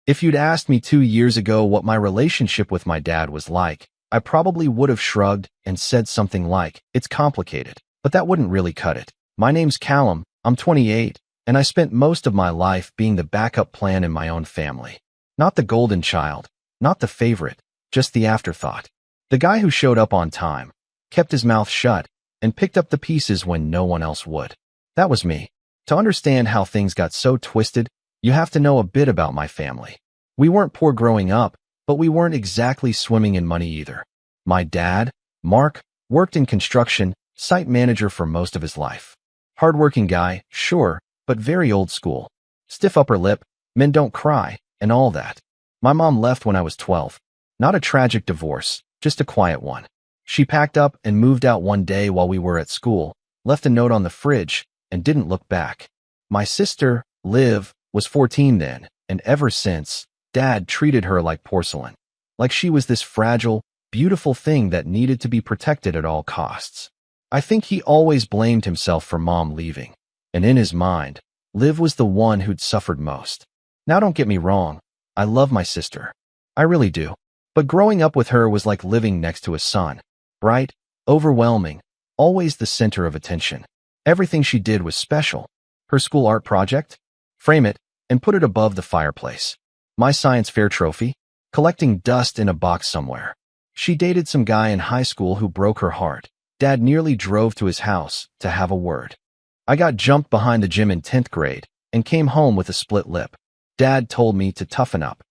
If you'd asked me 2 years ago what my relationship with my dad was like, I probably would have shrugged and said something like, "It's complicated." But that wouldn't really cut it. My name's Callum, I'm 28, and I spent most of my life being the backup plan in my own family. Not the golden child, not the favorite, just the afterthought. The guy who showed up on time, kept his mouth shut, and picked up the pieces when no one else would. That was me. To understand how things got so twisted, you have to know a bit about my family. We weren't poor growing up, but we weren't exactly swimming in money either. My dad, Mark, worked in construction, site manager for most of his life. Hardworking guy, sure, but very old school. Stiff upper lip, men don't cry, and all that. My mom left when I was 12. Not a tragic divorce, just a quiet one. She packed up and moved out one day while we were at school, left a note on the fridge, and didn't look back. My sister, Liv, was 14 then, and ever since, Dad treated her like porcelain. Like she was this fragile, beautiful thing that needed to be protected at all costs. I think he always blamed himself for Mom leaving. And in his mind, Liv was the one who'd suffered most. Now don't get me wrong, I love my sister. I really do. But growing up with her was like living next to a son. Bright, overwhelming, always the center of attention. Everything she did was special. Her school art project? Frame it and put it above the fireplace. My science fair trophy? Collecting dust in a box somewhere. She dated some guy in high school who broke her heart. Dad nearly drove to his house to have a word. I got jumped behind the gym in 10th grade and came home with a split lip. Dad told me to toughen up.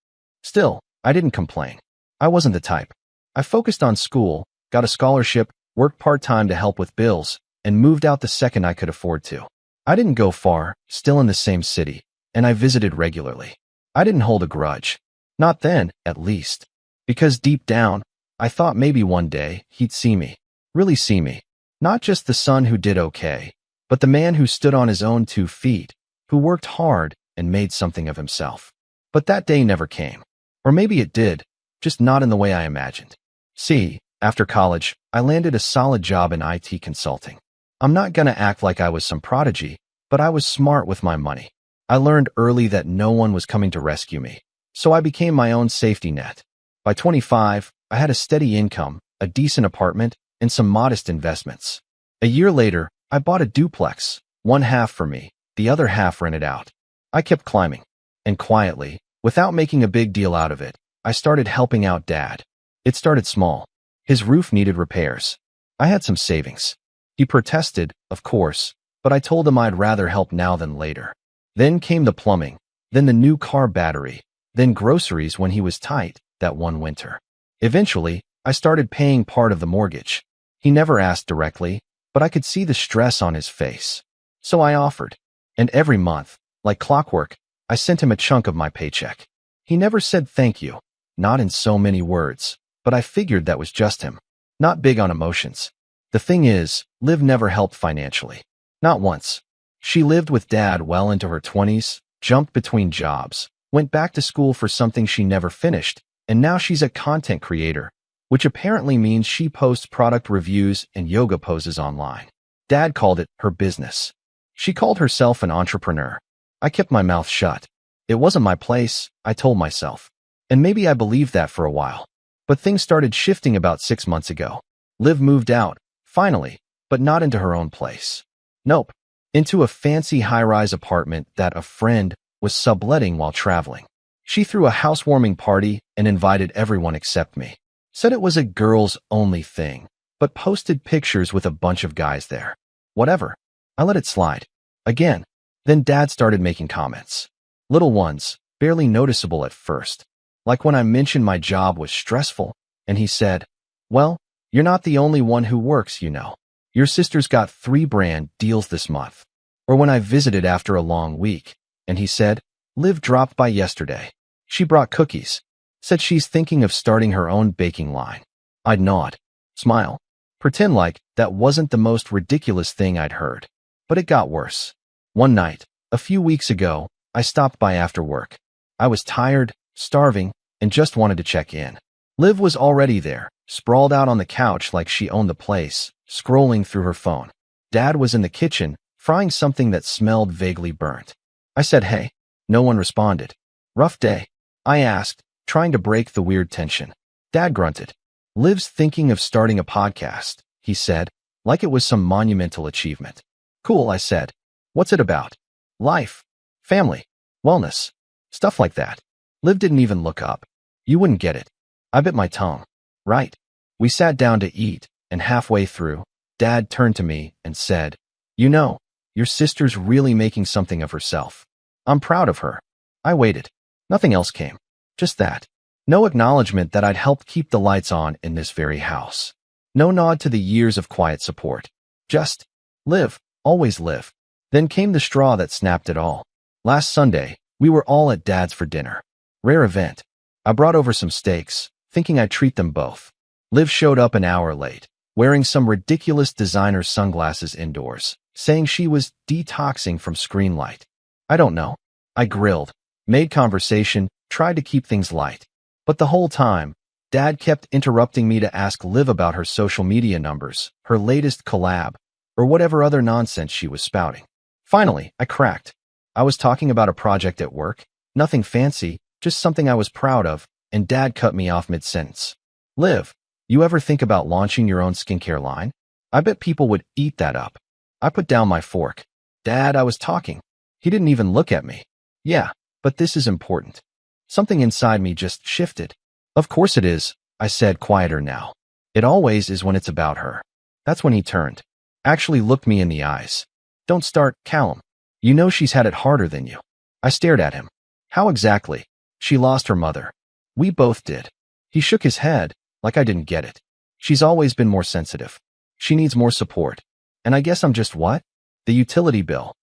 Still, I didn't complain. I wasn't the type. I focused on school, got a scholarship, worked part-time to help with bills, and moved out the second I could afford to. I didn't go far, still in the same city, and I visited regularly. I didn't hold a grudge. Not then, at least. Because deep down, I thought maybe one day he'd see me. Really see me. Not just the son who did okay, but the man who stood on his own 2 feet, who worked hard and made something of himself. But that day never came. Or maybe it did, just not in the way I imagined. See, after college, I landed a solid job in IT consulting. I'm not gonna act like I was some prodigy, but I was smart with my money. I learned early that no one was coming to rescue me, so I became my own safety net. By 25, I had a steady income, a decent apartment, and some modest investments. A year later, I bought a duplex, one half for me, the other half rented out. I kept climbing. And quietly, without making a big deal out of it, I started helping out Dad. It started small. His roof needed repairs. I had some savings. He protested, of course, but I told him I'd rather help now than later. Then came the plumbing, then the new car battery, then groceries when he was tight that one winter. Eventually, I started paying part of the mortgage. He never asked directly, but I could see the stress on his face. So I offered. And every month, like clockwork, I sent him a chunk of my paycheck. He never said thank you, not in so many words, but I figured that was just him. Not big on emotions. The thing is, Liv never helped financially. Not once. She lived with Dad well into her 20s, jumped between jobs, went back to school for something she never finished, and now she's a content creator, which apparently means she posts product reviews and yoga poses online. Dad called it her business. She called herself an entrepreneur. I kept my mouth shut. It wasn't my place, I told myself. And maybe I believed that for a while. But things started shifting about 6 months ago. Liv moved out, finally, but not into her own place. Nope. Into a fancy high-rise apartment that a friend was subletting while traveling. She threw a housewarming party and invited everyone except me. Said it was a girls-only thing, but posted pictures with a bunch of guys there. Whatever. I let it slide. Again. Then Dad started making comments. Little ones, barely noticeable at first. Like when I mentioned my job was stressful, and he said, "Well, you're not the only one who works, you know. Your sister's got 3 brand deals this month." Or when I visited after a long week, and he said, "Liv dropped by yesterday. She brought cookies. Said she's thinking of starting her own baking line." I'd nod, smile, pretend like that wasn't the most ridiculous thing I'd heard. But it got worse. One night, a few weeks ago, I stopped by after work. I was tired, starving, and just wanted to check in. Liv was already there, sprawled out on the couch like she owned the place, scrolling through her phone. Dad was in the kitchen, frying something that smelled vaguely burnt. I said, "Hey." No one responded. "Rough day." I asked, trying to break the weird tension. Dad grunted. Liv's thinking of starting a podcast, he said, like it was some monumental achievement. Cool, I said. What's it about? Life, family, wellness, stuff like that. Liv didn't even look up. You wouldn't get it. I bit my tongue. Right. We sat down to eat, and halfway through, Dad turned to me and said, You know, your sister's really making something of herself. I'm proud of her. I waited. Nothing else came. Just that. No acknowledgement that I'd helped keep the lights on in this very house. No nod to the years of quiet support. Just, live, always live. Then came the straw that snapped it all. Last Sunday, we were all at Dad's for dinner. Rare event. I brought over some steaks, thinking I'd treat them both. Liv showed up an hour late, wearing some ridiculous designer sunglasses indoors, saying she was detoxing from screen light. I don't know. I grilled, made conversation, tried to keep things light. But the whole time, Dad kept interrupting me to ask Liv about her social media numbers, her latest collab, or whatever other nonsense she was spouting. Finally, I cracked. I was talking about a project at work, nothing fancy, just something I was proud of, and Dad cut me off mid-sentence. Liv, you ever think about launching your own skincare line? I bet people would eat that up. I put down my fork. Dad, I was talking. He didn't even look at me. Yeah, but this is important. Something inside me just shifted. Of course it is, I said, quieter now. It always is when it's about her. That's when he turned. Actually looked me in the eyes. Don't start, Callum. You know she's had it harder than you. I stared at him. How exactly? She lost her mother. We both did. He shook his head, like I didn't get it. She's always been more sensitive. She needs more support. And I guess I'm just what? The utility bill.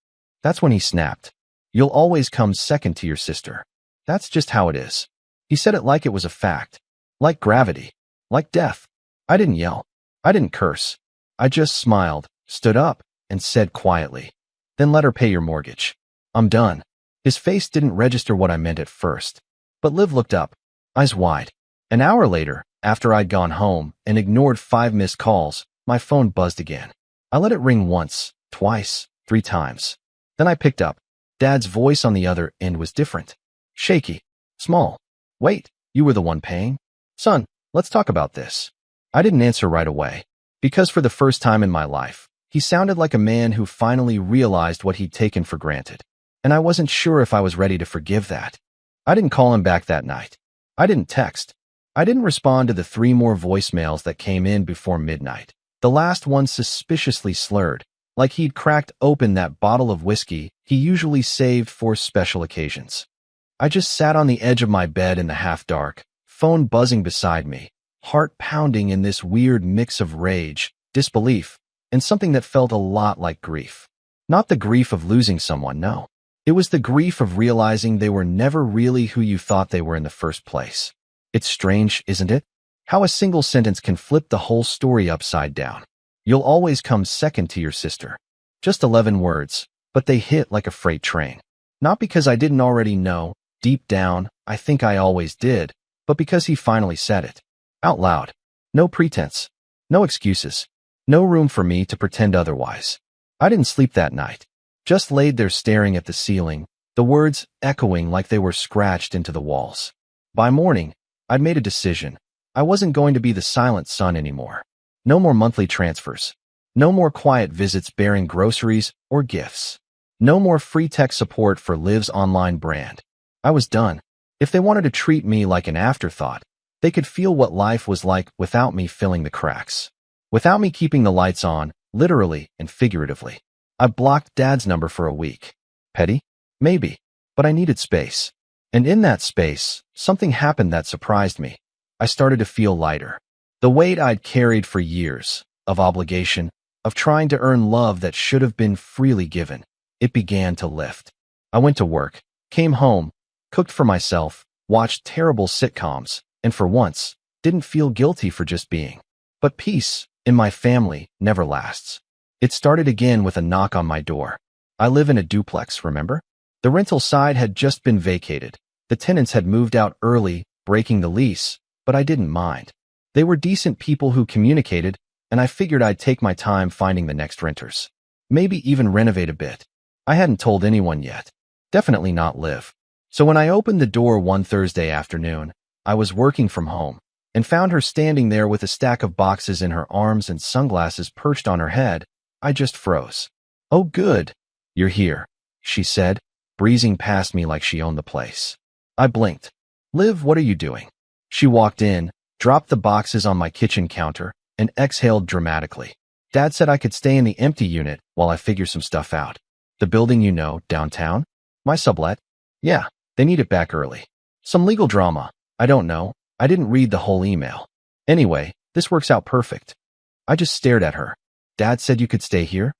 That's when he snapped. You'll always come second to your sister. That's just how it is. He said it like it was a fact. Like gravity. Like death. I didn't yell. I didn't curse. I just smiled, stood up, and said quietly, Then let her pay your mortgage. I'm done. His face didn't register what I meant at first. But Liv looked up, eyes wide. An hour later, after I'd gone home and ignored 5 missed calls, my phone buzzed again. I let it ring once, twice, 3 times. Then I picked up. Dad's voice on the other end was different. Shaky. Small. Wait, you were the one paying? Son, let's talk about this. I didn't answer right away. Because for the first time in my life, he sounded like a man who finally realized what he'd taken for granted. And I wasn't sure if I was ready to forgive that. I didn't call him back that night. I didn't text. I didn't respond to the 3 more voicemails that came in before midnight. The last one suspiciously slurred, like he'd cracked open that bottle of whiskey he usually saved for special occasions. I just sat on the edge of my bed in the half-dark, phone buzzing beside me, heart pounding in this weird mix of rage, disbelief, and something that felt a lot like grief. Not the grief of losing someone, no. It was the grief of realizing they were never really who you thought they were in the first place. It's strange, isn't it? How a single sentence can flip the whole story upside down. You'll always come second to your sister. Just 11 words, but they hit like a freight train. Not because I didn't already know, deep down, I think I always did, but because he finally said it. Out loud. No pretense. No excuses. No room for me to pretend otherwise. I didn't sleep that night. Just laid there staring at the ceiling, the words echoing like they were scratched into the walls. By morning, I'd made a decision. I wasn't going to be the silent son anymore. No more monthly transfers. No more quiet visits bearing groceries or gifts. No more free tech support for Liv's online brand. I was done. If they wanted to treat me like an afterthought, they could feel what life was like without me filling the cracks. Without me keeping the lights on, literally and figuratively. I blocked Dad's number for a week. Petty? Maybe. But I needed space. And in that space, something happened that surprised me. I started to feel lighter. The weight I'd carried for years, of obligation, of trying to earn love that should have been freely given, it began to lift. I went to work, came home, cooked for myself, watched terrible sitcoms, and for once, didn't feel guilty for just being. But peace, in my family, never lasts. It started again with a knock on my door. I live in a duplex, remember? The rental side had just been vacated. The tenants had moved out early, breaking the lease, but I didn't mind. They were decent people who communicated, and I figured I'd take my time finding the next renters. Maybe even renovate a bit. I hadn't told anyone yet. Definitely not Liv. So when I opened the door one Thursday afternoon, I was working from home and found her standing there with a stack of boxes in her arms and sunglasses perched on her head. I just froze. "Oh, good. You're here," she said, breezing past me like she owned the place. I blinked. "Liv, what are you doing?" She walked in, dropped the boxes on my kitchen counter, and exhaled dramatically. "Dad said I could stay in the empty unit while I figure some stuff out." "The building you know, downtown?" "My sublet?" "Yeah, they need it back early." "Some legal drama." "I don't know. I didn't read the whole email." "Anyway, this works out perfect." I just stared at her. "Dad said you could stay here?"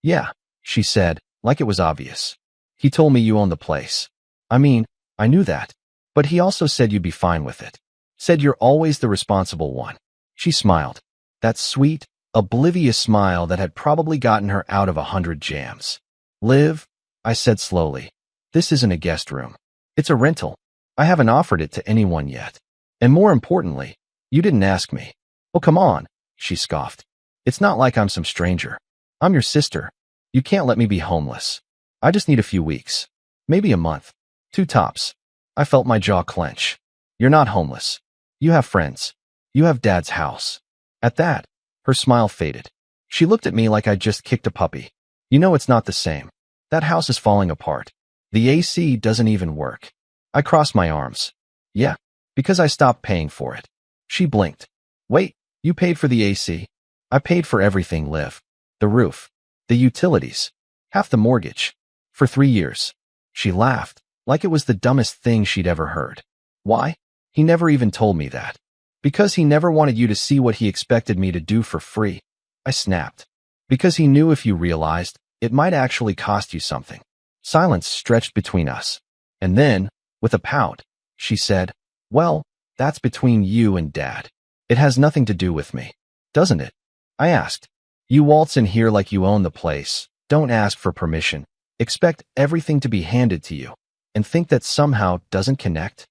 "Yeah," she said, like it was obvious. "He told me you own the place." "I mean, I knew that. But he also said you'd be fine with it. Said you're always the responsible one." She smiled. That sweet, oblivious smile that had probably gotten her out of 100 jams. "Liv," I said slowly, "this isn't a guest room. It's a rental. I haven't offered it to anyone yet. And more importantly, you didn't ask me." "Oh, come on," she scoffed. "It's not like I'm some stranger. I'm your sister. You can't let me be homeless. I just need a few weeks. Maybe a month. 2 tops." I felt my jaw clench. "You're not homeless. You have friends. You have Dad's house." At that, her smile faded. She looked at me like I'd just kicked a puppy. "You know it's not the same. That house is falling apart. The AC doesn't even work." I crossed my arms. "Yeah, because I stopped paying for it." She blinked. "Wait, you paid for the AC?" "I paid for everything, Liv. The roof, the utilities, half the mortgage. For 3 years." She laughed, like it was the dumbest thing she'd ever heard. "Why? He never even told me that." "Because he never wanted you to see what he expected me to do for free." I snapped. "Because he knew if you realized, it might actually cost you something." Silence stretched between us. And then, with a pout, she said, "Well, that's between you and Dad. It has nothing to do with me." "Doesn't it?" I asked. "You waltz in here like you own the place, don't ask for permission, expect everything to be handed to you, and think that somehow doesn't connect?"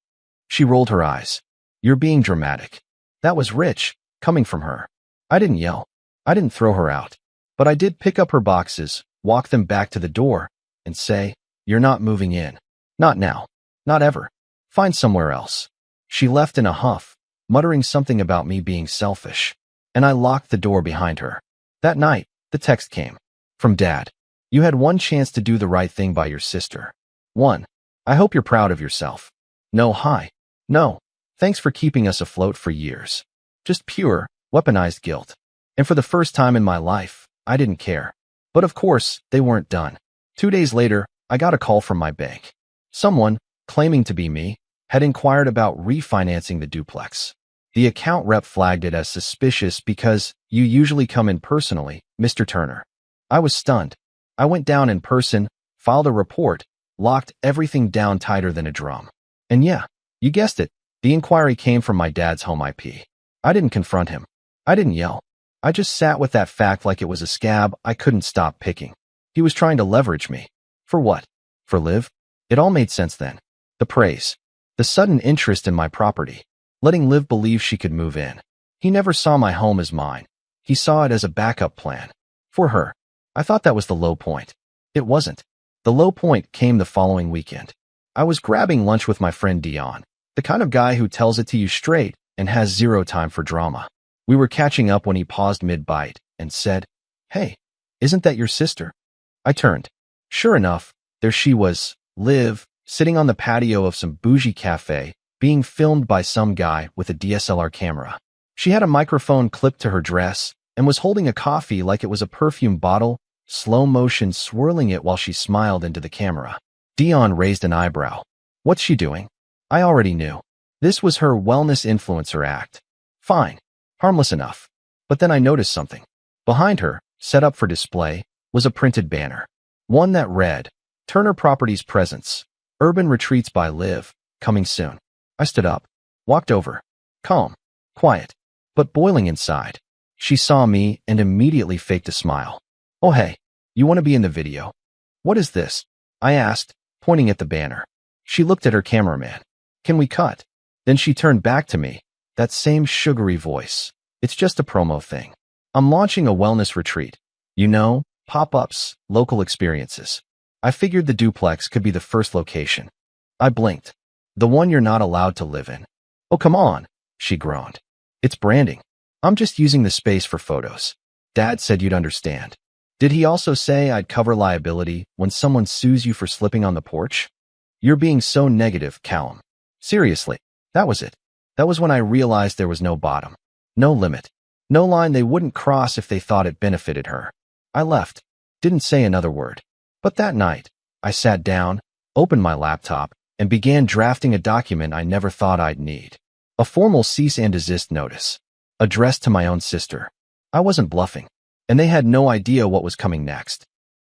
She rolled her eyes. "You're being dramatic." That was rich, coming from her. I didn't yell. I didn't throw her out. But I did pick up her boxes, walk them back to the door, and say, "You're not moving in. Not now. Not ever. Find somewhere else." She left in a huff, muttering something about me being selfish. And I locked the door behind her. That night, the text came. From Dad. "You had one chance to do the right thing by your sister. 1. I hope you're proud of yourself." No hi. No. Thanks for keeping us afloat for years. Just pure, weaponized guilt. And for the first time in my life, I didn't care. But of course, they weren't done. 2 days later, I got a call from my bank. Someone, claiming to be me, had inquired about refinancing the duplex. The account rep flagged it as suspicious because you usually come in personally, Mr. Turner. I was stunned. I went down in person, filed a report, locked everything down tighter than a drum. And yeah, you guessed it, the inquiry came from my dad's home IP. I didn't confront him. I didn't yell. I just sat with that fact like it was a scab I couldn't stop picking. He was trying to leverage me. For what? For Liv? It all made sense then. The praise. The sudden interest in my property. Letting Liv believe she could move in. He never saw my home as mine. He saw it as a backup plan. For her. I thought that was the low point. It wasn't. The low point came the following weekend. I was grabbing lunch with my friend Dion, the kind of guy who tells it to you straight and has zero time for drama. We were catching up when he paused mid-bite and said, "Hey, isn't that your sister?" I turned. Sure enough, there she was, Liv, sitting on the patio of some bougie cafe, being filmed by some guy with a DSLR camera. She had a microphone clipped to her dress and was holding a coffee like it was a perfume bottle, slow motion swirling it while she smiled into the camera. Dion raised an eyebrow. What's she doing? I already knew. This was her wellness influencer act. Fine. Harmless enough. But then I noticed something. Behind her, set up for display, was a printed banner. One that read, Turner Properties Presents, Urban Retreats by Liv, coming soon. I stood up, walked over. Calm, quiet, but boiling inside. She saw me and immediately faked a smile. "Oh hey, you want to be in the video?" "What is this?" I asked, pointing at the banner. She looked at her cameraman. "Can we cut?" Then she turned back to me, that same sugary voice. "It's just a promo thing. I'm launching a wellness retreat. You know, pop-ups, local experiences. I figured the duplex could be the first location." I blinked. The one you're not allowed to live in. Oh, come on, she groaned. It's branding. I'm just using the space for photos. Dad said you'd understand. Did he also say I'd cover liability when someone sues you for slipping on the porch? You're being so negative, Callum. Seriously, that was it. That was when I realized there was no bottom, no limit, no line they wouldn't cross if they thought it benefited her. I left, didn't say another word. But that night, I sat down, opened my laptop, and began drafting a document I never thought I'd need. A formal cease and desist notice, addressed to my own sister. I wasn't bluffing, and they had no idea what was coming next.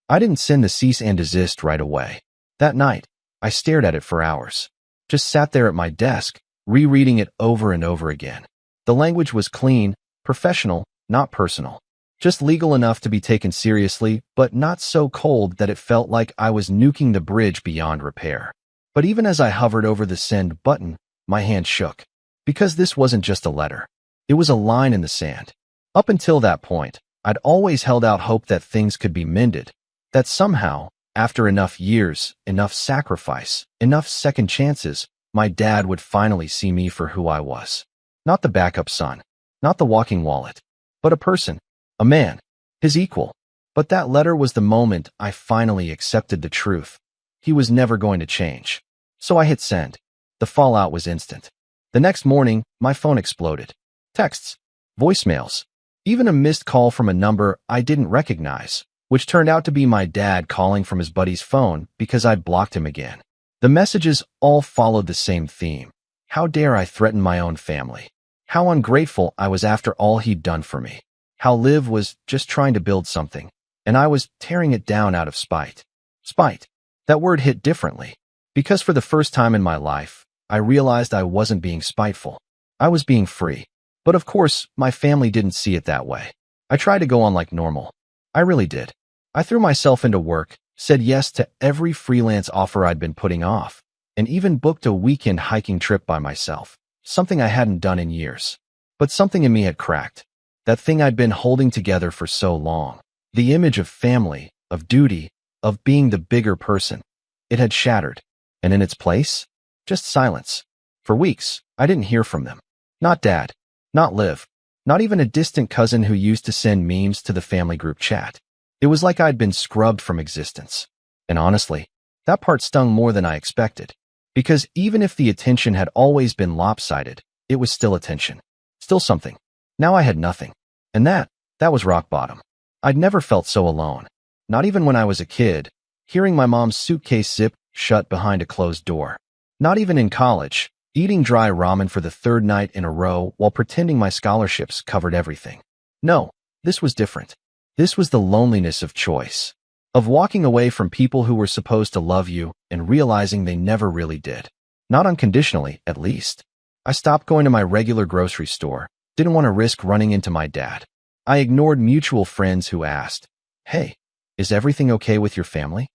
I didn't send the cease and desist right away. That night, I stared at it for hours. Just sat there at my desk, rereading it over and over again. The language was clean, professional, not personal. Just legal enough to be taken seriously, but not so cold that it felt like I was nuking the bridge beyond repair. But even as I hovered over the send button, my hand shook. Because this wasn't just a letter. It was a line in the sand. Up until that point, I'd always held out hope that things could be mended. That somehow, after enough years, enough sacrifice, enough second chances, my dad would finally see me for who I was. Not the backup son, not the walking wallet, but a person, a man, his equal. But that letter was the moment I finally accepted the truth. He was never going to change. So I hit send. The fallout was instant. The next morning, my phone exploded. Texts, voicemails, even a missed call from a number I didn't recognize, which turned out to be my dad calling from his buddy's phone because I'd blocked him again. The messages all followed the same theme. How dare I threaten my own family? How ungrateful I was after all he'd done for me. How Liv was just trying to build something, and I was tearing it down out of spite. Spite. That word hit differently, because for the first time in my life, I realized I wasn't being spiteful. I was being free. But of course, my family didn't see it that way. I tried to go on like normal. I really did. I threw myself into work, said yes to every freelance offer I'd been putting off, and even booked a weekend hiking trip by myself, something I hadn't done in years. But something in me had cracked. That thing I'd been holding together for so long. The image of family, of duty, of being the bigger person. It had shattered. And in its place, just silence. For weeks, I didn't hear from them. Not Dad. Not Liv. Not even a distant cousin who used to send memes to the family group chat. It was like I'd been scrubbed from existence. And honestly, that part stung more than I expected. Because even if the attention had always been lopsided, it was still attention. Still something. Now I had nothing. And that was rock bottom. I'd never felt so alone. Not even when I was a kid, hearing my mom's suitcase zip shut behind a closed door. Not even in college, eating dry ramen for the third night in a row while pretending my scholarships covered everything. No, this was different. This was the loneliness of choice. Of walking away from people who were supposed to love you and realizing they never really did. Not unconditionally, at least. I stopped going to my regular grocery store. Didn't want to risk running into my dad. I ignored mutual friends who asked, "Hey, is everything okay with your family?"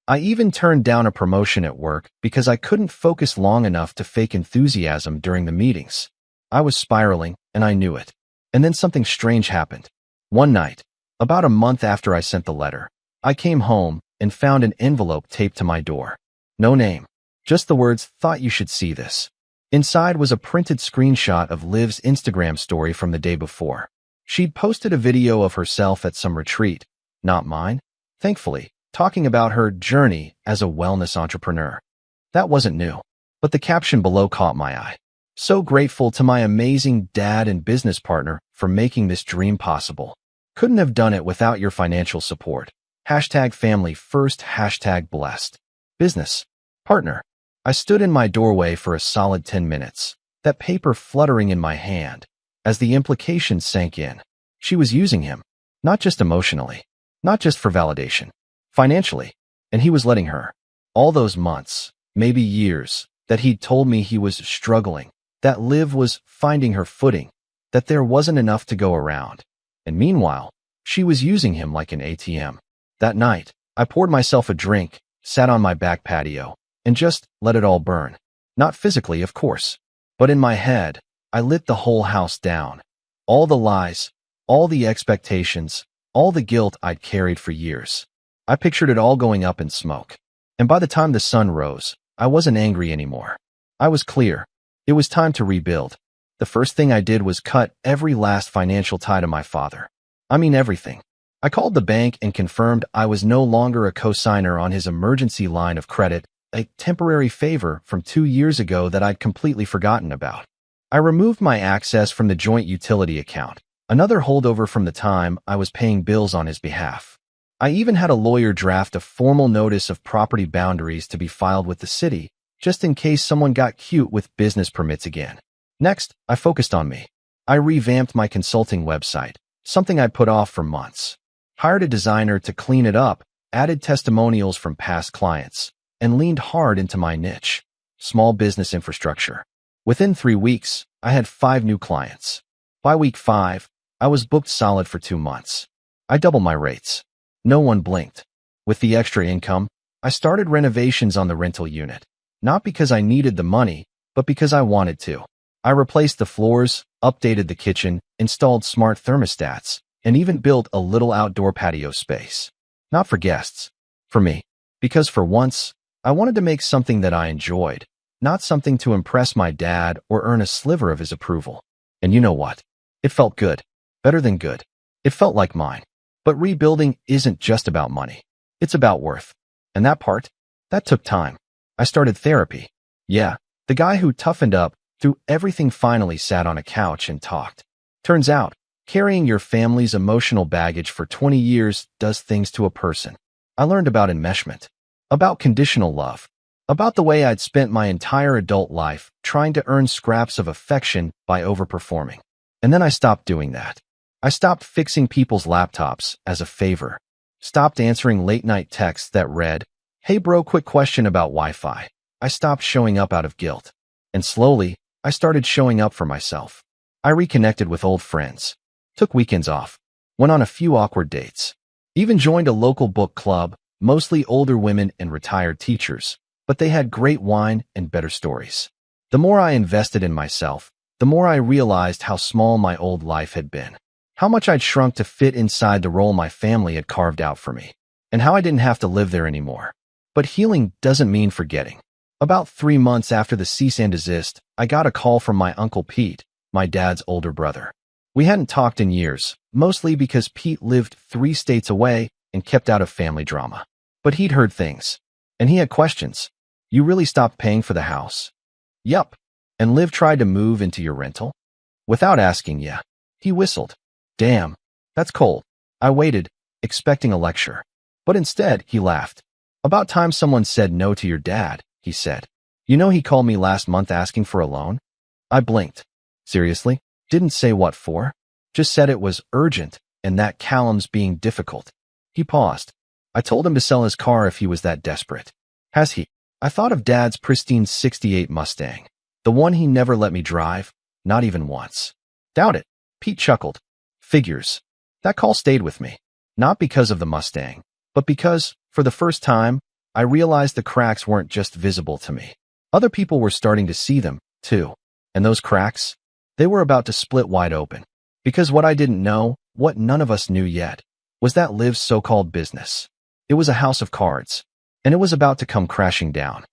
I even turned down a promotion at work because I couldn't focus long enough to fake enthusiasm during the meetings. I was spiraling, and I knew it. And then something strange happened. One night, about a month after I sent the letter, I came home and found an envelope taped to my door. No name, just the words, "Thought you should see this." Inside was a printed screenshot of Liv's Instagram story from the day before. She'd posted a video of herself at some retreat, not mine, thankfully, talking about her journey as a wellness entrepreneur. That wasn't new, but the caption below caught my eye. "So grateful to my amazing dad and business partner for making this dream possible. Couldn't have done it without your financial support. Hashtag family first, hashtag blessed. Business. Partner." I stood in my doorway for a solid 10 minutes, that paper fluttering in my hand, as the implications sank in. She was using him, not just emotionally, not just for validation, financially, and he was letting her. All those months, maybe years, that he'd told me he was struggling, that Liv was finding her footing, that there wasn't enough to go around. And meanwhile, she was using him like an ATM. That night, I poured myself a drink, sat on my back patio, and just let it all burn. Not physically, of course, but in my head, I lit the whole house down. All the lies, all the expectations, all the guilt I'd carried for years. I pictured it all going up in smoke. And by the time the sun rose, I wasn't angry anymore. I was clear. It was time to rebuild. The first thing I did was cut every last financial tie to my father. I mean everything. I called the bank and confirmed I was no longer a cosigner on his emergency line of credit, a temporary favor from 2 years ago that I'd completely forgotten about. I removed my access from the joint utility account, another holdover from the time I was paying bills on his behalf. I even had a lawyer draft a formal notice of property boundaries to be filed with the city, just in case someone got cute with business permits again. Next, I focused on me. I revamped my consulting website, something I'd put off for months. Hired a designer to clean it up, added testimonials from past clients, and leaned hard into my niche, small business infrastructure. Within 3 weeks, I had 5 new clients. By week 5, I was booked solid for 2 months. I doubled my rates. No one blinked. With the extra income, I started renovations on the rental unit. Not because I needed the money, but because I wanted to. I replaced the floors, updated the kitchen, installed smart thermostats, and even built a little outdoor patio space. Not for guests. For me. Because for once, I wanted to make something that I enjoyed, not something to impress my dad or earn a sliver of his approval. And you know what? It felt good. Better than good. It felt like mine. But rebuilding isn't just about money. It's about worth. And that took time. I started therapy. Yeah, the guy who toughened up through everything finally sat on a couch and talked. Turns out, carrying your family's emotional baggage for 20 years does things to a person. I learned about enmeshment, about conditional love, about the way I'd spent my entire adult life trying to earn scraps of affection by overperforming. And then I stopped doing that. I stopped fixing people's laptops as a favor, stopped answering late-night texts that read, "Hey bro, quick question about Wi-Fi." I stopped showing up out of guilt. And slowly, I started showing up for myself. I reconnected with old friends, took weekends off, went on a few awkward dates, even joined a local book club, mostly older women and retired teachers, but they had great wine and better stories. The more I invested in myself, the more I realized how small my old life had been. How much I'd shrunk to fit inside the role my family had carved out for me, and how I didn't have to live there anymore. But healing doesn't mean forgetting. About 3 months after the cease and desist, I got a call from my Uncle Pete, my dad's older brother. We hadn't talked in years, mostly because Pete lived 3 states away and kept out of family drama. But he'd heard things, and he had questions. "You really stopped paying for the house?" "Yup." "And Liv tried to move into your rental?" "Without asking, yeah." He whistled. "Damn, that's cold." I waited, expecting a lecture. But instead, he laughed. "About time someone said no to your dad," he said. "You know he called me last month asking for a loan?" I blinked. "Seriously? Didn't say what for? Just said it was urgent and that Callum's being difficult." He paused. "I told him to sell his car if he was that desperate." "Has he?" I thought of Dad's pristine '68 Mustang, the one he never let me drive, not even once. "Doubt it." Pete chuckled. "Figures." That call stayed with me, not because of the Mustang, but because, for the first time, I realized the cracks weren't just visible to me. Other people were starting to see them, too. And those cracks? They were about to split wide open. Because what I didn't know, what none of us knew yet, was that Liv's so-called business. It was a house of cards, and it was about to come crashing down.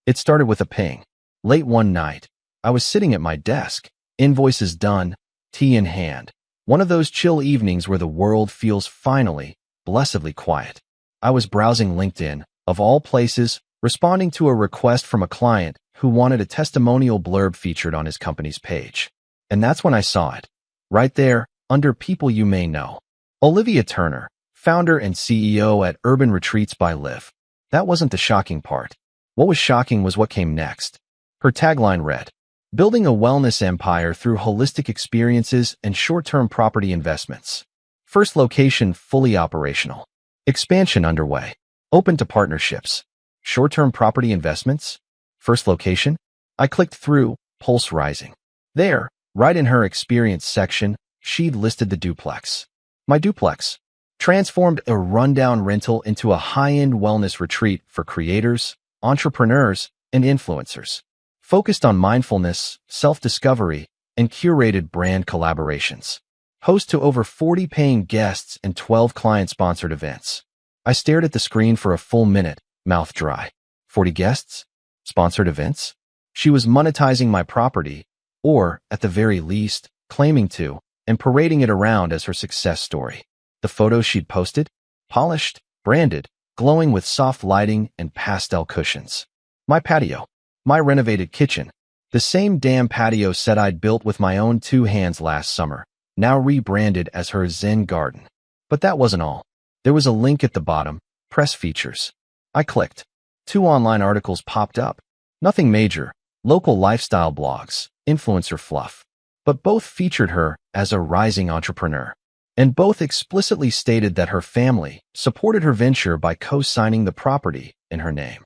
It started with a ping. Late one night, I was sitting at my desk, invoices done, tea in hand. One of those chill evenings where the world feels finally, blessedly quiet. I was browsing LinkedIn, of all places, responding to a request from a client who wanted a testimonial blurb featured on his company's page. And that's when I saw it. Right there, under people you may know. Olivia Turner, founder and CEO at Urban Retreats by Liv. That wasn't the shocking part. What was shocking was what came next. Her tagline read, "Building a wellness empire through holistic experiences and short-term property investments. First location fully operational. Expansion underway. Open to partnerships. Short-term property investments? First location?" I clicked through, pulse rising. There, right in her experience section, she'd listed the duplex. My duplex. Transformed a rundown rental into a high-end wellness retreat for creators, entrepreneurs, and influencers. Focused on mindfulness, self-discovery, and curated brand collaborations. Host to over 40 paying guests and 12 client-sponsored events. I stared at the screen for a full minute, mouth dry. 40 guests? Sponsored events? She was monetizing my property, or, at the very least, claiming to, and parading it around as her success story. The photos she'd posted? Polished, branded, glowing with soft lighting and pastel cushions. My patio. My renovated kitchen. The same damn patio set I'd built with my own 2 hands last summer, now rebranded as her Zen garden. But that wasn't all. There was a link at the bottom, press features. I clicked. 2 online articles popped up. Nothing major, local lifestyle blogs, influencer fluff. But both featured her as a rising entrepreneur. And both explicitly stated that her family supported her venture by co-signing the property in her name.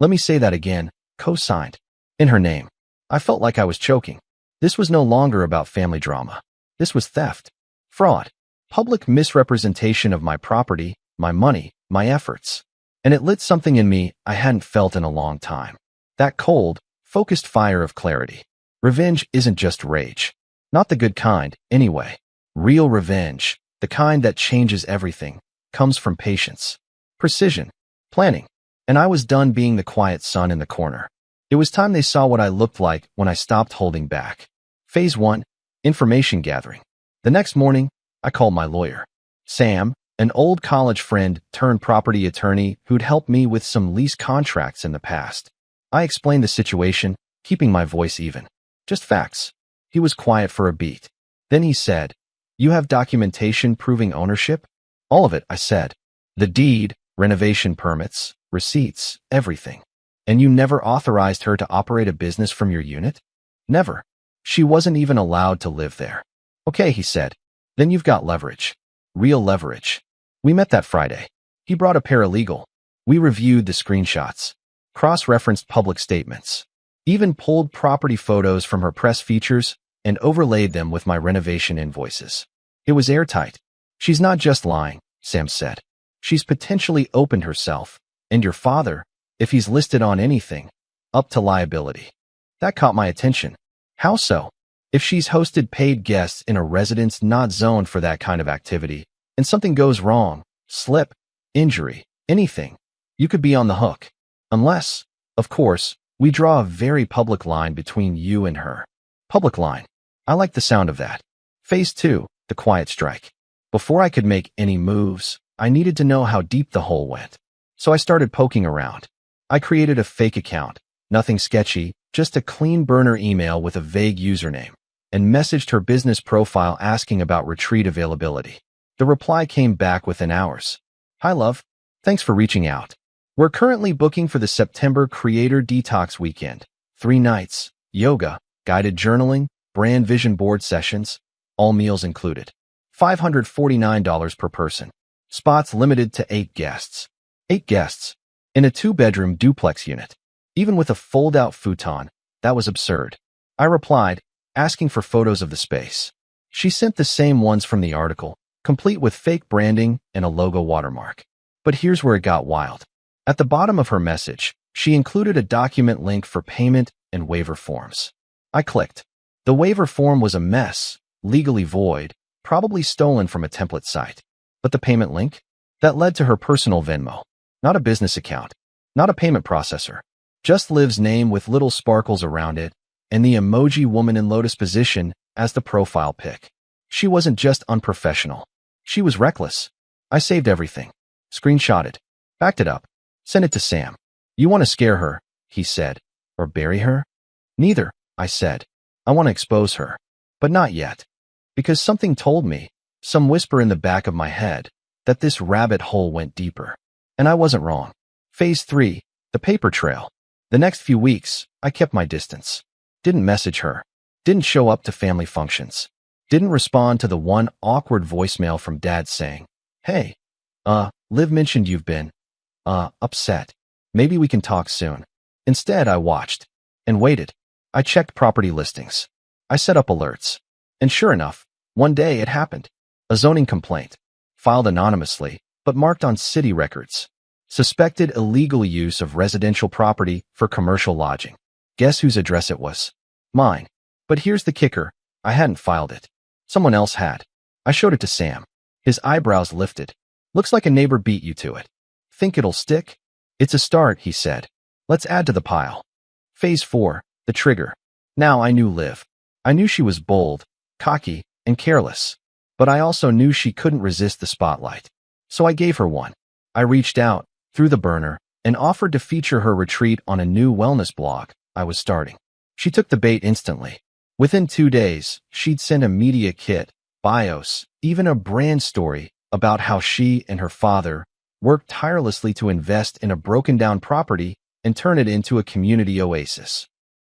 Let me say that again, co-signed. In her name. I felt like I was choking. This was no longer about family drama. This was theft, fraud, public misrepresentation of my property, my money, my efforts. And it lit something in me I hadn't felt in a long time. That cold, focused fire of clarity. Revenge isn't just rage. Not the good kind, anyway. Real revenge, the kind that changes everything, comes from patience, precision, planning. And I was done being the quiet son in the corner. It was time they saw what I looked like when I stopped holding back. Phase 1, information gathering. The next morning, I called my lawyer. Sam, an old college friend turned property attorney who'd helped me with some lease contracts in the past. I explained the situation, keeping my voice even. Just facts. He was quiet for a beat. Then he said, "You have documentation proving ownership?" "All of it," I said. "The deed, renovation permits, receipts, everything." "And you never authorized her to operate a business from your unit?" "Never. She wasn't even allowed to live there." "Okay," he said. "Then you've got leverage. Real leverage." We met that Friday. He brought a paralegal. We reviewed the screenshots, cross-referenced public statements, even pulled property photos from her press features and overlaid them with my renovation invoices. It was airtight. "She's not just lying," Sam said. "She's potentially opened herself, and your father, if he's listed on anything, up to liability." That caught my attention. How so? If she's hosted paid guests in a residence not zoned for that kind of activity, and something goes wrong, slip, injury, anything, you could be on the hook. Unless, of course, we draw a very public line between you and her. Public line. I like the sound of that. Phase 2, the quiet strike. Before I could make any moves, I needed to know how deep the hole went. So I started poking around. I created a fake account, nothing sketchy, just a clean burner email with a vague username, and messaged her business profile asking about retreat availability. The reply came back within hours. "Hi, love. Thanks for reaching out. We're currently booking for the September Creator Detox Weekend. 3 nights, yoga, guided journaling, brand vision board sessions, all meals included. $549 per person. Spots limited to 8 guests. 8 guests. In a 2-bedroom duplex unit. Even with a fold-out futon, that was absurd." I replied, asking for photos of the space. She sent the same ones from the article, complete with fake branding and a logo watermark. But here's where it got wild. At the bottom of her message, she included a document link for payment and waiver forms. I clicked. The waiver form was a mess, legally void, probably stolen from a template site. But the payment link? That led to her personal Venmo. Not a business account. Not a payment processor. Just Liv's name with little sparkles around it, and the emoji woman in lotus position as the profile pic. She wasn't just unprofessional. She was reckless. I saved everything. Screenshotted. Backed it up. Sent it to Sam. "You want to scare her," he said. "Or bury her?" "Neither," I said. "I want to expose her. But not yet. Because something told me, some whisper in the back of my head, that this rabbit hole went deeper. And I wasn't wrong. Phase 3, the paper trail. The next few weeks, I kept my distance. Didn't message her. Didn't show up to family functions. Didn't respond to the one awkward voicemail from Dad saying, "Hey, Liv mentioned you've been, upset. Maybe we can talk soon." Instead, I watched. And waited. I checked property listings. I set up alerts. And sure enough, one day it happened. A zoning complaint. Filed anonymously, but marked on city records. Suspected illegal use of residential property for commercial lodging. Guess whose address it was? Mine. But here's the kicker. I hadn't filed it. Someone else had. I showed it to Sam. His eyebrows lifted. "Looks like a neighbor beat you to it. Think it'll stick?" "It's a start," he said. "Let's add to the pile." Phase 4, the trigger. Now I knew Liv. I knew she was bold, cocky, and careless. But I also knew she couldn't resist the spotlight. So I gave her one. I reached out, through the burner, and offered to feature her retreat on a new wellness blog I was starting. She took the bait instantly. Within 2 days, she'd sent a media kit, bios, even a brand story about how she and her father worked tirelessly to invest in a broken-down property and turn it into a community oasis.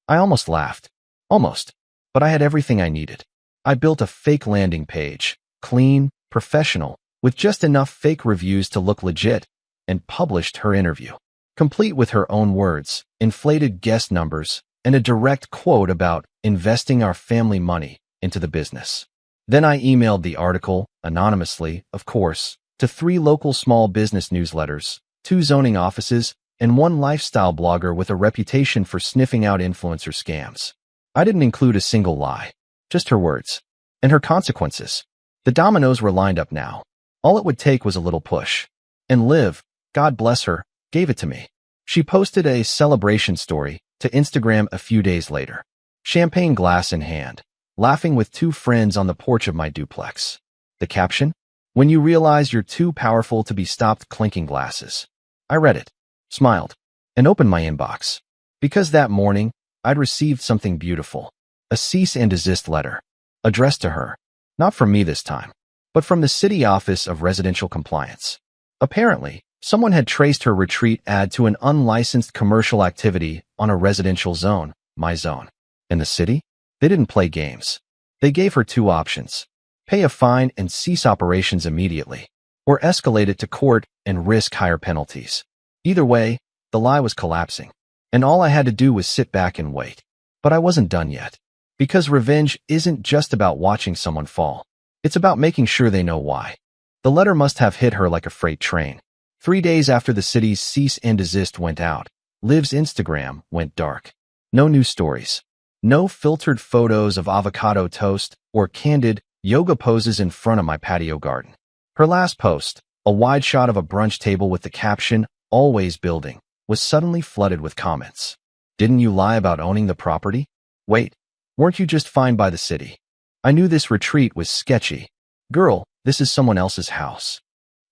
I almost laughed. Almost. But I had everything I needed. I built a fake landing page, clean, professional, with just enough fake reviews to look legit, and published her interview, complete with her own words, inflated guest numbers, and a direct quote about investing our family money into the business. Then I emailed the article, anonymously, of course, to 3 local small business newsletters, 2 zoning offices, and 1 lifestyle blogger with a reputation for sniffing out influencer scams. I didn't include a single lie, just her words. And her consequences. The dominoes were lined up now. All it would take was a little push. And Liv, God bless her, gave it to me. She posted a celebration story to Instagram a few days later. Champagne glass in hand, laughing with 2 friends on the porch of my duplex. The caption? When you realize you're too powerful to be stopped clinking glasses. I read it, smiled, and opened my inbox. Because that morning, I'd received something beautiful. A cease and desist letter. Addressed to her. Not from me this time, but from the City Office of Residential Compliance. Apparently, someone had traced her retreat ad to an unlicensed commercial activity on a residential zone, my zone. In the city? They didn't play games. They gave her 2 options. Pay a fine and cease operations immediately, or escalate it to court and risk higher penalties. Either way, the lie was collapsing, and all I had to do was sit back and wait. But I wasn't done yet. Because revenge isn't just about watching someone fall. It's about making sure they know why. The letter must have hit her like a freight train. 3 days after the city's cease and desist went out, Liv's Instagram went dark. No news stories. No filtered photos of avocado toast or candid yoga poses in front of my patio garden. Her last post, a wide shot of a brunch table with the caption, "Always building," was suddenly flooded with comments. Didn't you lie about owning the property? Wait, weren't you just fined by the city? I knew this retreat was sketchy. Girl, this is someone else's house.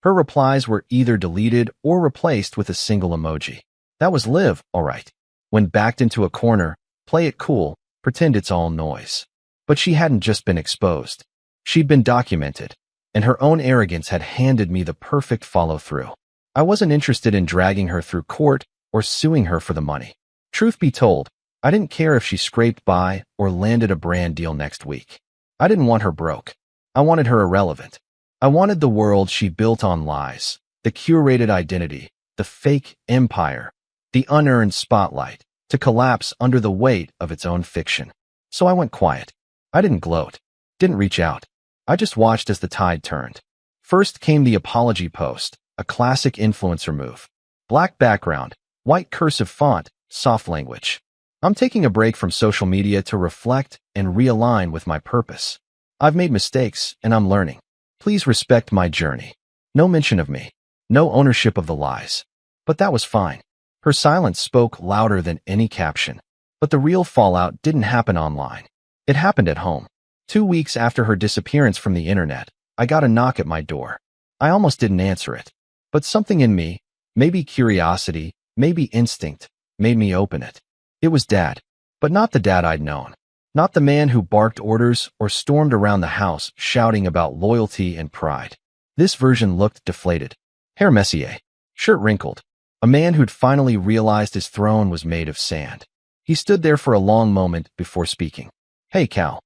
Her replies were either deleted or replaced with a single emoji. That was Liv, all right. When backed into a corner, play it cool, pretend it's all noise. But she hadn't just been exposed. She'd been documented, and her own arrogance had handed me the perfect follow-through. I wasn't interested in dragging her through court or suing her for the money. Truth be told, I didn't care if she scraped by or landed a brand deal next week. I didn't want her broke. I wanted her irrelevant. I wanted the world she built on lies, the curated identity, the fake empire, the unearned spotlight, to collapse under the weight of its own fiction. So I went quiet. I didn't gloat, didn't reach out. I just watched as the tide turned. First came the apology post, a classic influencer move. Black background, white cursive font, soft language. I'm taking a break from social media to reflect and realign with my purpose. I've made mistakes, and I'm learning. Please respect my journey. No mention of me. No ownership of the lies. But that was fine. Her silence spoke louder than any caption. But the real fallout didn't happen online. It happened at home. 2 weeks after her disappearance from the internet, I got a knock at my door. I almost didn't answer it. But something in me, maybe curiosity, maybe instinct, made me open it. It was Dad. But not the dad I'd known. Not the man who barked orders or stormed around the house shouting about loyalty and pride. This version looked deflated. Hair messier. Shirt wrinkled. A man who'd finally realized his throne was made of sand. He stood there for a long moment before speaking. "Hey, Cal."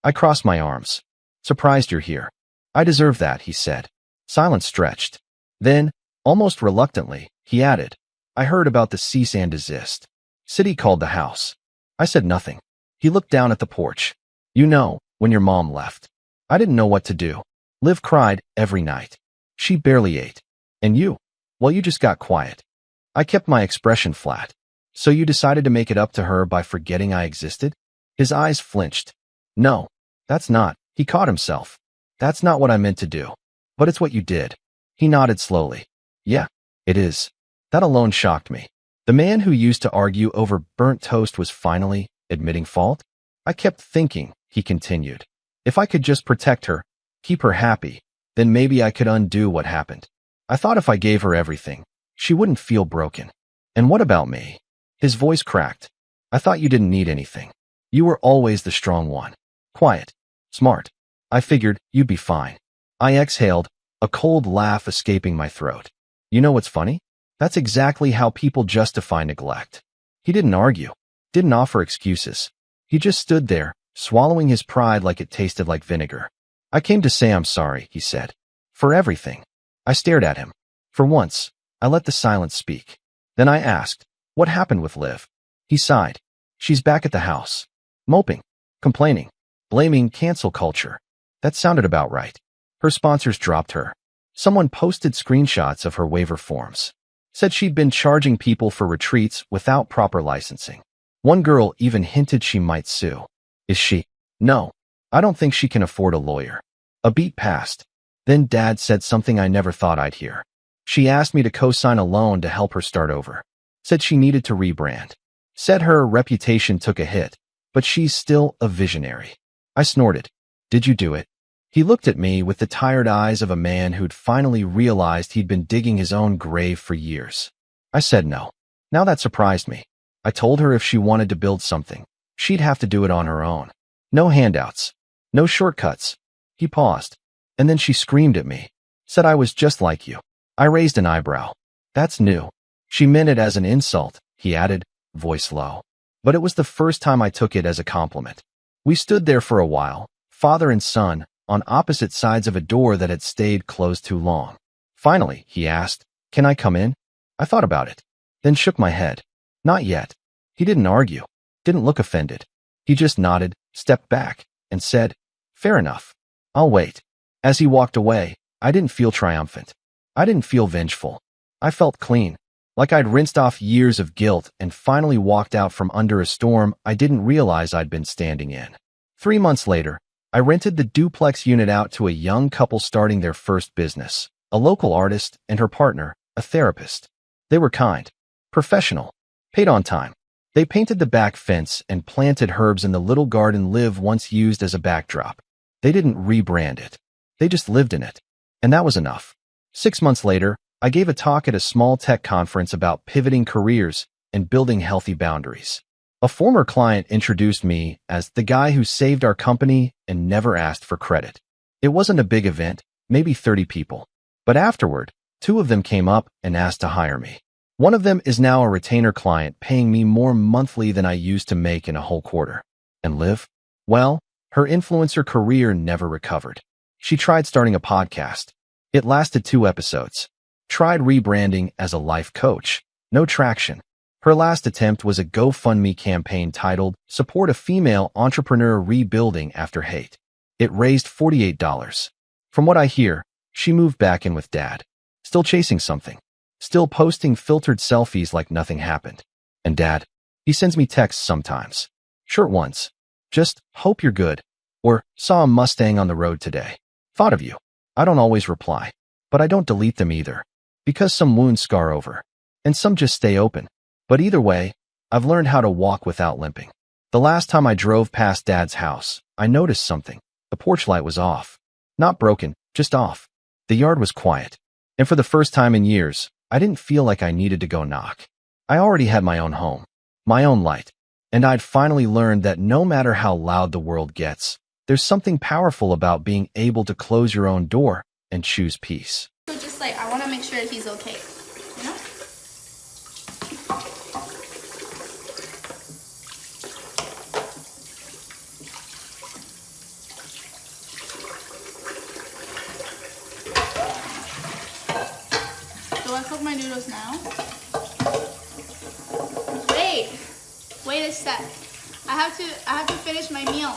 I crossed my arms. "Surprised you're here." "I deserve that," he said. Silence stretched. Then, almost reluctantly, he added, "I heard about the cease and desist. City called the house." I said nothing. He looked down at the porch. "You know, when your mom left." I didn't know what to do. Liv cried every night. She barely ate. "And you? Well, you just got quiet." I kept my expression flat. "So you decided to make it up to her by forgetting I existed?" His eyes flinched. "No, that's not." He caught himself. "That's not what I meant to do. But it's what you did." He nodded slowly. "Yeah, it is." That alone shocked me. The man who used to argue over burnt toast was finally admitting fault? I kept thinking, he continued. If I could just protect her, keep her happy, then maybe I could undo what happened. I thought if I gave her everything, she wouldn't feel broken. And what about me? His voice cracked. I thought you didn't need anything. You were always the strong one. Quiet. Smart. I figured you'd be fine. I exhaled, a cold laugh escaping my throat. You know what's funny? That's exactly how people justify neglect. He didn't argue, didn't offer excuses. He just stood there, swallowing his pride like it tasted like vinegar. I came to say I'm sorry, he said. For everything. I stared at him. For once, I let the silence speak. Then I asked, what happened with Liv? He sighed. She's back at the house. Moping. Complaining. Blaming cancel culture. That sounded about right. Her sponsors dropped her. Someone posted screenshots of her waiver forms. Said she'd been charging people for retreats without proper licensing. One girl even hinted she might sue. Is she? No. I don't think she can afford a lawyer. A beat passed. Then Dad said something I never thought I'd hear. She asked me to co-sign a loan to help her start over. Said she needed to rebrand. Said her reputation took a hit, but she's still a visionary. I snorted. Did you do it? He looked at me with the tired eyes of a man who'd finally realized he'd been digging his own grave for years. I said no. Now that surprised me. I told her if she wanted to build something, she'd have to do it on her own. No handouts. No shortcuts. He paused. And then she screamed at me. Said I was just like you. I raised an eyebrow. That's new. She meant it as an insult, he added, voice low. But it was the first time I took it as a compliment. We stood there for a while, father and son, on opposite sides of a door that had stayed closed too long. Finally, he asked, can I come in? I thought about it, then shook my head. Not yet. He didn't argue, didn't look offended. He just nodded, stepped back, and said, fair enough. I'll wait. As he walked away, I didn't feel triumphant. I didn't feel vengeful. I felt clean, like I'd rinsed off years of guilt and finally walked out from under a storm I didn't realize I'd been standing in. 3 months later, I rented the duplex unit out to a young couple starting their first business, a local artist and her partner, a therapist. They were kind, professional, paid on time. They painted the back fence and planted herbs in the little garden Liv once used as a backdrop. They didn't rebrand it. They just lived in it. And that was enough. 6 months later, I gave a talk at a small tech conference about pivoting careers and building healthy boundaries. A former client introduced me as the guy who saved our company and never asked for credit. It wasn't a big event, maybe 30 people. But afterward, 2 of them came up and asked to hire me. One of them is now a retainer client paying me more monthly than I used to make in a whole quarter. And Liv? Well, her influencer career never recovered. She tried starting a podcast. It lasted 2 episodes. Tried rebranding as a life coach. No traction. Her last attempt was a GoFundMe campaign titled Support a Female Entrepreneur Rebuilding After Hate. It raised $48. From what I hear, she moved back in with Dad. Still chasing something. Still posting filtered selfies like nothing happened. And Dad? He sends me texts sometimes. Short ones. Just, hope you're good. Or, saw a Mustang on the road today. Thought of you. I don't always reply. But I don't delete them either. Because some wounds scar over. And some just stay open. But either way, I've learned how to walk without limping. The last time I drove past Dad's house, I noticed something. The porch light was off. Not broken, just off. The yard was quiet. And for the first time in years, I didn't feel like I needed to go knock. I already had my own home, my own light. And I'd finally learned that no matter how loud the world gets, there's something powerful about being able to close your own door and choose peace. So just like, I want to make sure that he's okay, you know? Do I cook my noodles now? Wait a sec. I have to finish my meal.